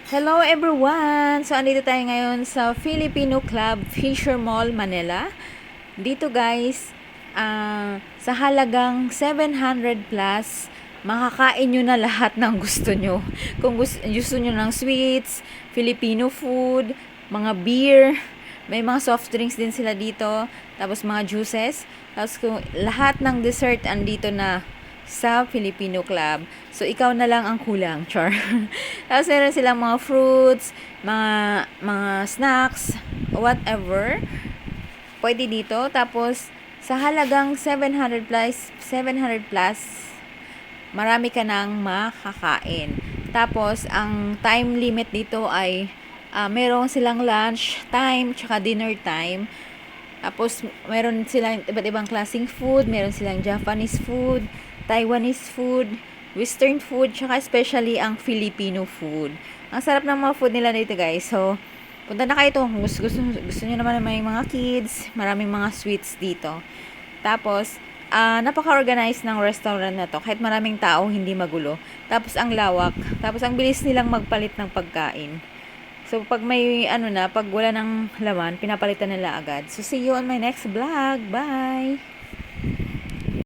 Hello everyone! So, andito tayo ngayon sa Filipino Club Fisher Mall, Manila. Dito guys, sa halagang 700 plus, makakain nyo na lahat ng gusto nyo. Kung gusto nyo ng sweets, Filipino food, mga beer, may mga soft drinks din sila dito, tapos mga juices, tapos kung lahat ng dessert andito na sa Filipino Club. So, ikaw na lang ang kulang, char. Tapos, meron silang mga fruits, mga snacks, whatever. Pwede dito. Tapos, sa halagang 700 plus, marami ka nang makakain. Tapos, ang time limit dito ay meron silang lunch time, tsaka dinner time. Tapos, meron silang iba't ibang klaseng food. Meron silang Japanese food, Taiwanese food, Western food, tsaka especially ang Filipino food. Ang sarap ng mga food nila dito guys. So, punta na kayo ito. Gusto nyo naman may mga kids, maraming mga sweets dito. Tapos, napaka-organized ng restaurant na to. Kahit maraming tao, hindi magulo. Tapos, ang lawak. Tapos, ang bilis nilang magpalit ng pagkain. So, pag may, pag wala ng laman, pinapalitan nila agad. So, see you on my next vlog. Bye!